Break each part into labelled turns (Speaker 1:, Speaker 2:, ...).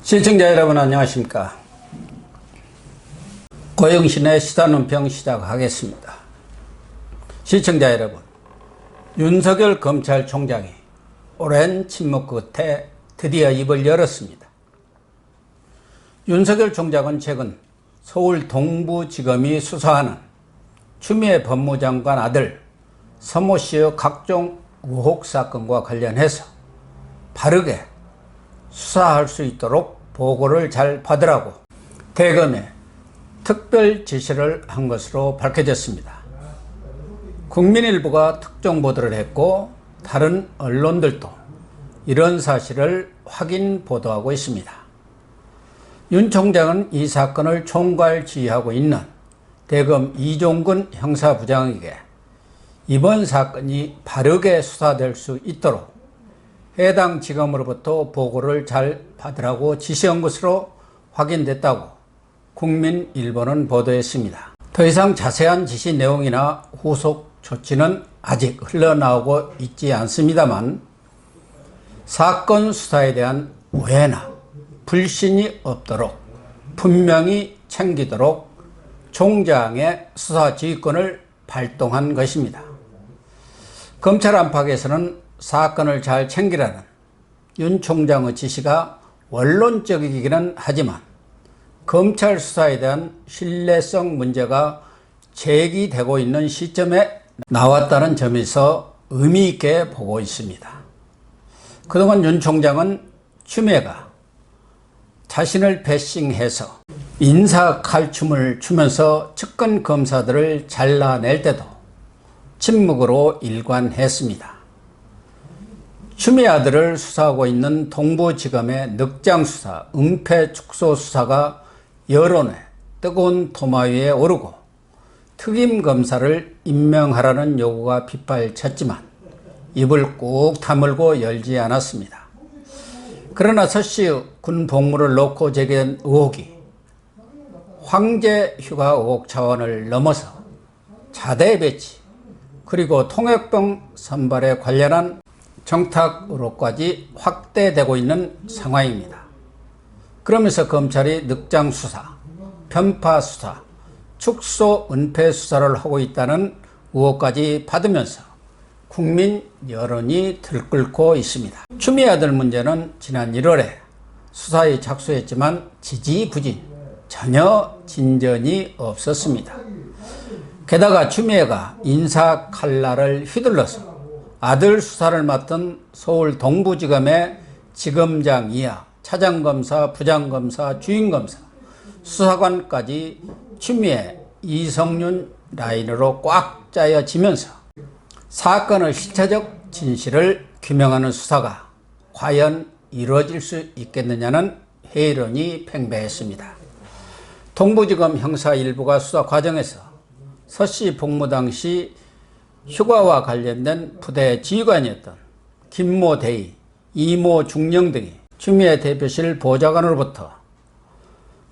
Speaker 1: 시청자 여러분 안녕하십니까. 고영신의 시사논평 시작하겠습니다. 시청자 여러분, 윤석열 검찰총장이 오랜 침묵 끝에 드디어 입을 열었습니다. 윤석열 총장은 최근 서울 동부지검이 수사하는 추미애 법무장관 아들 서모 씨의 각종 의혹 사건과 관련해서 바르게 수사할 수 있도록 보고를 잘 받으라고 대검에 특별 지시를 한 것으로 밝혀졌습니다. 국민일보가 특종 보도를 했고 다른 언론들도 이런 사실을 확인 보도하고 있습니다. 윤 총장은 이 사건을 총괄 지휘하고 있는 대검 이종근 형사부장에게 이번 사건이 바르게 수사될 수 있도록 해당 지검으로부터 보고를 잘 받으라고 지시한 것으로 확인됐다고 국민일보는 보도했습니다. 더 이상 자세한 지시 내용이나 후속 조치는 아직 흘러나오고 있지 않습니다만 사건 수사에 대한 오해나 불신이 없도록 분명히 챙기도록 총장의 수사 지휘권을 발동한 것입니다. 검찰 안팎에서는 사건을 잘 챙기라는 윤 총장의 지시가 원론적이기는 하지만 검찰 수사에 대한 신뢰성 문제가 제기되고 있는 시점에 나왔다는 점에서 의미 있게 보고 있습니다. 그동안 윤 총장은 추미애가 자신을 배싱해서 인사 칼춤을 추면서 측근 검사들을 잘라낼 때도 침묵으로 일관했습니다. 추미애 아들을 수사하고 있는 동부지검의 늑장수사, 은폐축소수사가 여론의 뜨거운 토마 위에 오르고 특임검사를 임명하라는 요구가 빗발쳤지만 입을 꾹 다물고 열지 않았습니다. 그러나 서 씨의 군 복무를 놓고 제기된 의혹이 황제 휴가 의혹 차원을 넘어서 자대 배치 그리고 통역병 선발에 관련한 정탁으로까지 확대되고 있는 상황입니다. 그러면서 검찰이 늑장 수사, 편파 수사, 축소 은폐 수사를 하고 있다는 의혹까지 받으면서 국민 여론이 들끓고 있습니다. 추미애 아들 문제는 지난 1월에 수사에 착수했지만 지지부진, 전혀 진전이 없었습니다. 게다가 추미애가 인사 칼날을 휘둘러서 아들 수사를 맡은 서울 동부지검의 지검장 이하, 차장검사, 부장검사, 주임검사, 수사관까지 추미애, 이성윤 라인으로 꽉 짜여지면서 사건의 실체적 진실을 규명하는 수사가 과연 이루어질 수 있겠느냐는 회의론이 팽배했습니다. 동부지검 형사 일부가 수사 과정에서 서 씨 복무 당시 휴가와 관련된 부대 지휘관이었던 김모 대위, 이모 중령 등이 추미애 대표실 보좌관으로부터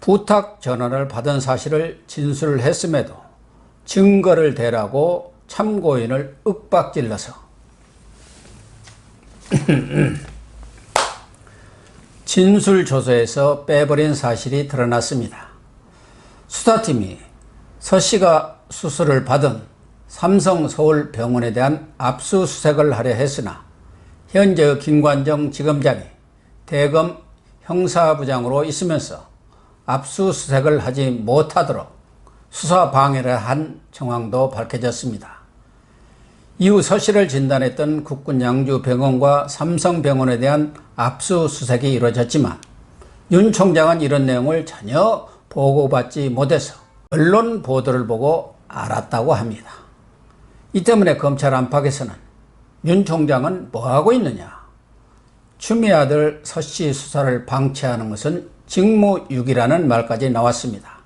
Speaker 1: 부탁 전화를 받은 사실을 진술했음에도 증거를 대라고 참고인을 윽박질러서 진술조서에서 빼버린 사실이 드러났습니다. 수사팀이 서 씨가 수술을 받은 삼성 서울병원에 대한 압수수색을 하려 했으나 현재 김관정 지검장이 대검 형사부장으로 있으면서 압수수색을 하지 못하도록 수사 방해를 한 정황도 밝혀졌습니다. 이후 서 씨를 진단했던 국군 양주병원과 삼성병원에 대한 압수수색이 이루어졌지만 윤 총장은 이런 내용을 전혀 보고받지 못해서 언론 보도를 보고 알았다고 합니다. 이 때문에 검찰 안팎에서는 윤 총장은 뭐하고 있느냐, 추미애 아들 서 씨 수사를 방치하는 것은 직무유기라는 말까지 나왔습니다.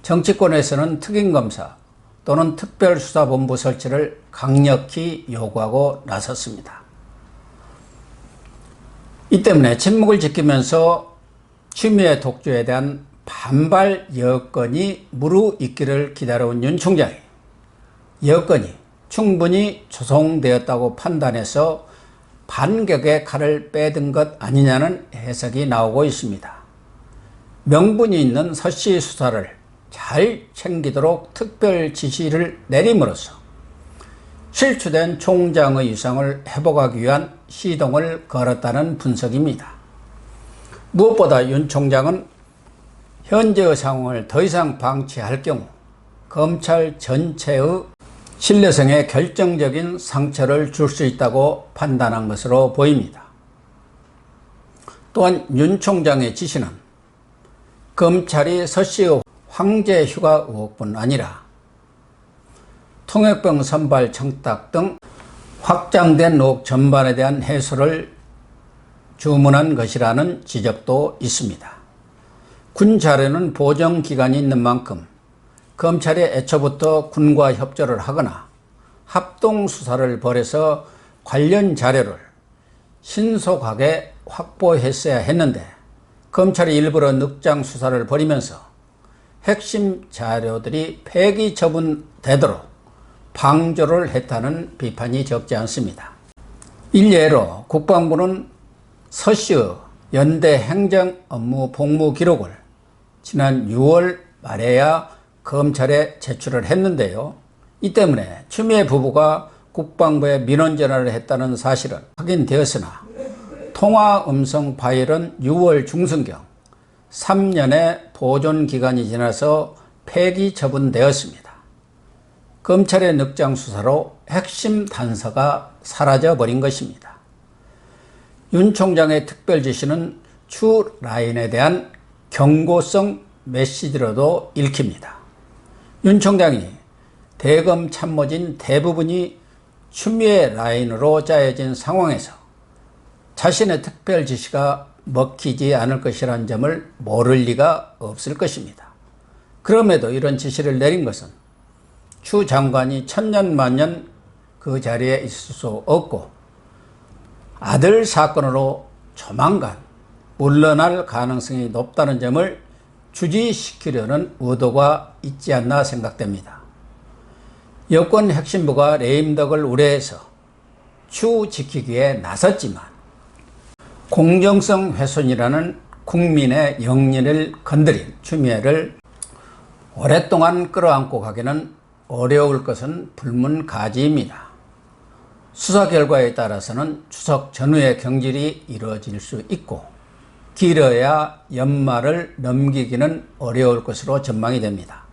Speaker 1: 정치권에서는 특임검사 또는 특별수사본부 설치를 강력히 요구하고 나섰습니다. 이 때문에 침묵을 지키면서 추미애 독주에 대한 반발 여건이 무르익기를 기다려온 윤 총장이 여건이 충분히 조성되었다고 판단해서 반격의 칼을 빼든 것 아니냐는 해석이 나오고 있습니다. 명분이 있는 서씨 수사를 잘 챙기도록 특별 지시를 내림으로써 실추된 총장의 위상을 회복하기 위한 시동을 걸었다는 분석입니다. 무엇보다 윤 총장은 현재의 상황을 더 이상 방치할 경우 검찰 전체의 신뢰성에 결정적인 상처를 줄 수 있다고 판단한 것으로 보입니다. 또한 윤 총장의 지시는 검찰이 서씨의 황제 휴가 의혹뿐 아니라 통역병 선발 청탁 등 확장된 의혹 전반에 대한 해소를 주문한 것이라는 지적도 있습니다. 군 자료는 보정기간이 있는 만큼 검찰이 애초부터 군과 협조를 하거나 합동수사를 벌여서 관련 자료를 신속하게 확보했어야 했는데 검찰이 일부러 늑장 수사를 벌이면서 핵심 자료들이 폐기 처분되도록 방조를 했다는 비판이 적지 않습니다. 일례로 국방부는 서씨의 연대 행정 업무 복무 기록을 지난 6월 말에야 검찰에 제출을 했는데요. 이 때문에 추미애 부부가 국방부에 민원 전화를 했다는 사실은 확인되었으나 통화 음성 파일은 6월 중순경 3년의 보존 기간이 지나서 폐기 처분되었습니다. 검찰의 늑장 수사로 핵심 단서가 사라져 버린 것입니다. 윤 총장의 특별 지시는 추 라인에 대한 경고성 메시지로도 읽힙니다. 윤 총장이 대검 참모진 대부분이 추미애 라인으로 짜여진 상황에서 자신의 특별 지시가 먹히지 않을 것이라는 점을 모를 리가 없을 것입니다. 그럼에도 이런 지시를 내린 것은 추 장관이 천년만년 그 자리에 있을 수 없고 아들 사건으로 조만간 물러날 가능성이 높다는 점을 주지시키려는 의도가 있지 않나 생각됩니다. 여권 핵심부가 레임덕을 우려해서 추 지키기에 나섰지만 공정성 훼손이라는 국민의 영리를 건드린 추미애를 오랫동안 끌어안고 가기는 어려울 것은 불문가지입니다. 수사 결과에 따라서는 추석 전후의 경질이 이루어질 수 있고 길어야 연말을 넘기기는 어려울 것으로 전망이 됩니다.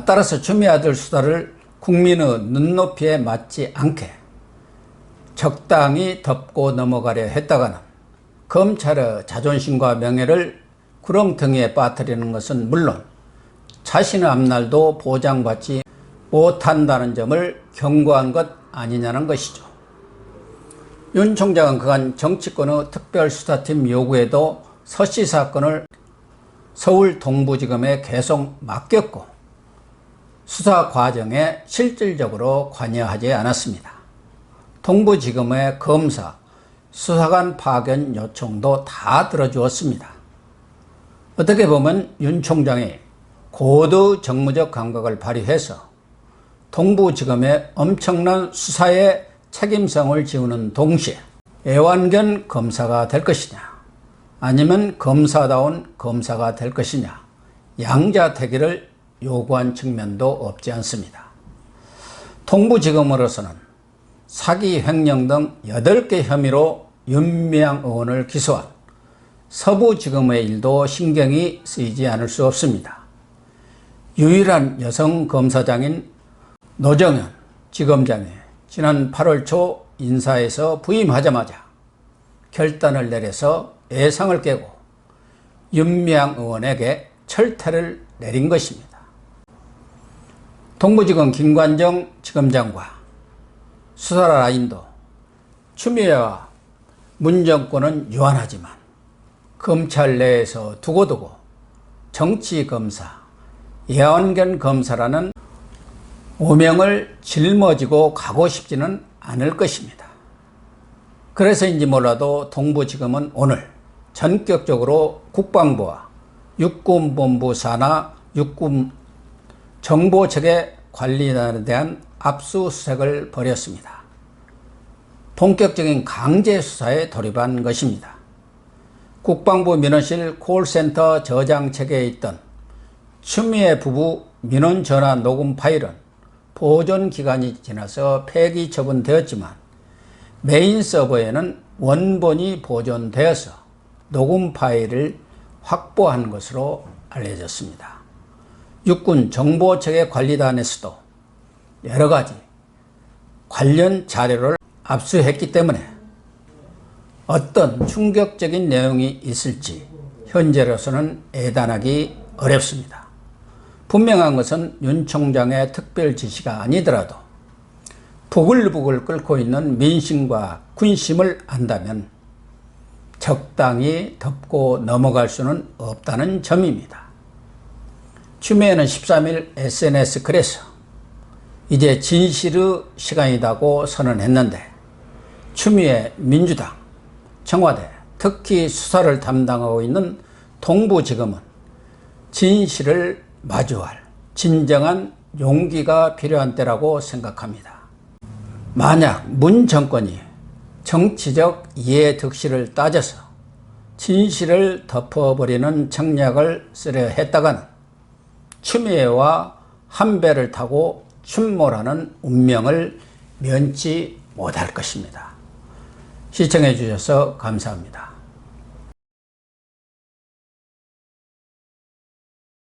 Speaker 1: 따라서 추미애 아들 수사를 국민의 눈높이에 맞지 않게 적당히 덮고 넘어가려 했다가는 검찰의 자존심과 명예를 구렁텅이에 빠뜨리는 것은 물론 자신의 앞날도 보장받지 못한다는 점을 경고한 것 아니냐는 것이죠. 윤 총장은 그간 정치권의 특별수사팀 요구에도 서씨 사건을 서울 동부지검에 계속 맡겼고 수사 과정에 실질적으로 관여하지 않았습니다. 동부지검의 검사, 수사관 파견 요청도 다 들어주었습니다. 어떻게 보면 윤 총장이 고도 정무적 감각을 발휘해서 동부지검의 엄청난 수사에 책임성을 지우는 동시에 애완견 검사가 될 것이냐 아니면 검사다운 검사가 될 것이냐 양자택일을 요구한 측면도 없지 않습니다. 동부지검으로서는 사기, 횡령 등 8개 혐의로 윤미향 의원을 기소한 서부지검의 일도 신경이 쓰이지 않을 수 없습니다. 유일한 여성 검사장인 노정현 지검장이 지난 8월 초 인사에서 부임하자마자 결단을 내려서 예상을 깨고 윤미향 의원에게 철퇴를 내린 것입니다. 동부지검 김관정 지검장과 수사 라인도 추미애와 문 정권은 유한하지만 검찰 내에서 두고두고 정치검사, 애완견 검사라는 오명을 짊어지고 가고 싶지는 않을 것입니다. 그래서인지 몰라도 동부지검은 오늘 전격적으로 국방부와 육군본부 산하 육군 정보체계 관리단에 대한 압수수색을 벌였습니다. 본격적인 강제 수사에 돌입한 것입니다. 국방부 민원실 콜센터 저장체계에 있던 추미애 부부 민원 전화 녹음 파일은 보존 기간이 지나서 폐기 처분되었지만 메인 서버에는 원본이 보존되어서 녹음 파일을 확보한 것으로 알려졌습니다. 육군 정보체계관리단에서도 여러 가지 관련 자료를 압수했기 때문에 어떤 충격적인 내용이 있을지 현재로서는 예단하기 어렵습니다. 분명한 것은 윤 총장의 특별 지시가 아니더라도 부글부글 끓고 있는 민심과 군심을 안다면 적당히 덮고 넘어갈 수는 없다는 점입니다. 추미애는 13일 SNS 글에서 이제 진실의 시간이라고 선언했는데 추미애 민주당, 청와대, 특히 수사를 담당하고 있는 동부지검은 진실을 마주할 진정한 용기가 필요한 때라고 생각합니다. 만약 문 정권이 정치적 이해득실을 따져서 진실을 덮어버리는 청략을 쓰려 했다가는 추미애와 한 배를 타고 출몰하는 운명을 면치 못할 것입니다. 시청해 주셔서 감사합니다.